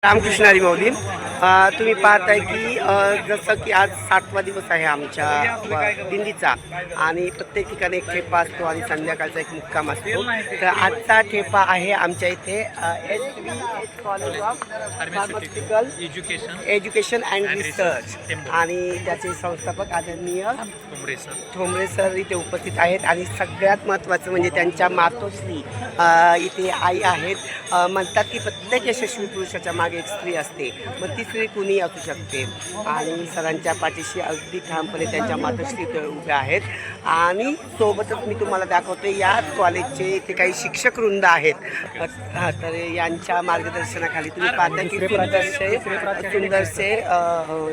रामकृष्ण हरी माऊली. तुम्ही पाहताय की जसं की आज 7वा दिवस आहे आमच्या दिंडीचा आणि प्रत्येक ठिकाणी एक ठेपा असतो आणि संध्याकाळचा एक मुक्काम असतो. तर आजचा ठेपा आहे आमच्या इथे SVH college of pharmaceutical education and research आणि त्याचे संस्थापक आदरणीय ठोंबरे सर इथे उपस्थित आहेत. आणि सगळ्यात महत्त्वाचं म्हणजे त्यांच्या मातोश्री इथे आई आहेत. म्हणतात की प्रत्येक यशस्वी पुरुषाच्या मागे एक स्त्री असते, मग ती स्त्री कुणी असू शकते. आणि सरांच्या पाठीशी अगदी ठामपणे त्यांच्या मातोश्री उभ्या आहेत. आणि सोबतच मी तुम्हाला दाखवते याच कॉलेजचे इथे काही शिक्षक वृंद आहेत. तर यांच्या मार्गदर्शनाखाली तुम्ही पाहता की सुंदरसे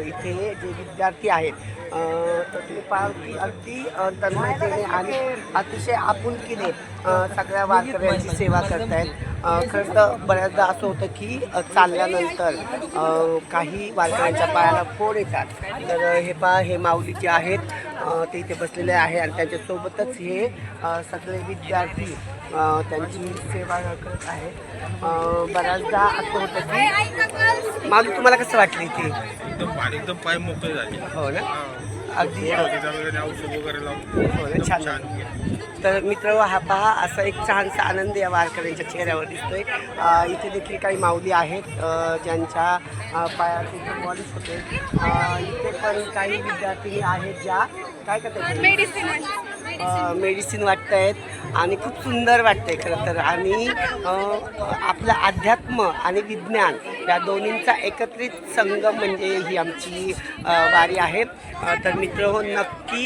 इथे जे विद्यार्थी आहेत तर तुम्ही पाहा की अगदी तन्मयतेने आणि अतिशय आपुलकीने सगळ्या वारकऱ्यांची सेवा करतायत. खरं तर बऱ्याचदा असं होतं की चालल्यानंतर काही वारकऱ्यांच्या पायाला फोड येतात. तर हे पहा, हे माऊली जे आहेत ते इथे बसलेले आहे आणि त्यांच्यासोबतच हे सगळे विद्यार्थी त्यांची सेवा करत आहेत. बऱ्याचदा असं होतं की माऊली तुम्हाला कसं वाटलं इथे? एकदम पाय मोकळे झाले. हो ना, अगदी औषध वगैरे लावून हो ना, छान. तर मित्र हा पहा, असा एक छानसा आनंद या वारकऱ्यांच्या चेहऱ्यावर दिसतोय. इथे देखील काही माऊली आहेत ज्यांच्या पायात इथे पॉलिश होते. इथे पण काही विद्यार्थिनी आहेत ज्या काय करतात, मेडिसिन वाटत आहेत आणि खूप सुंदर वाटतंय खरं तर. आणि आपलं अध्यात्म आणि विज्ञान या दोन्हींचा एकत्रित संगम म्हणजे ही आमची वारी आहे. तर मित्रहो, नक्की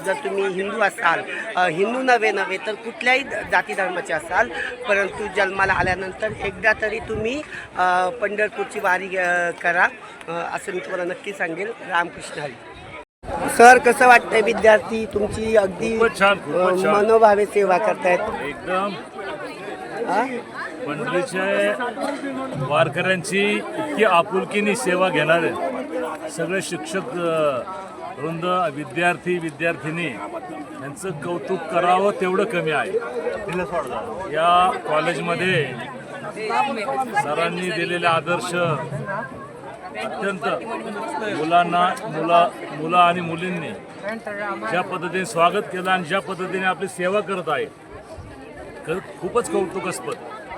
जर तुम्ही हिंदू असाल, हिंदू नव्हे तर कुठल्याही जाती धर्माचे असाल, परंतु जन्माला आल्यानंतर एकदा तरी तुम्ही पंढरपूरची वारी करा, असं मी तुम्हाला नक्की सांगेल. रामकृष्ण हरी. सर, कसं वाटतंय? विद्यार्थी तुमची अगदी मनोभावे सेवा करतायत. एकदम पंढरीच्या वारकऱ्यांची इतकी आपुलकीने सेवा घेणारे सगळे शिक्षक वृंद, विद्यार्थिनी यांचं कौतुक करावं तेवढं कमी आहे. या कॉलेजमध्ये सरांनी दिलेले आदर्श अत्यंत मुलं आणि मुलींनी ज्या पद्धतीने स्वागत केलं आणि ज्या पद्धतीने आपली सेवा करत आहे, खूपच कौतुकास्पद.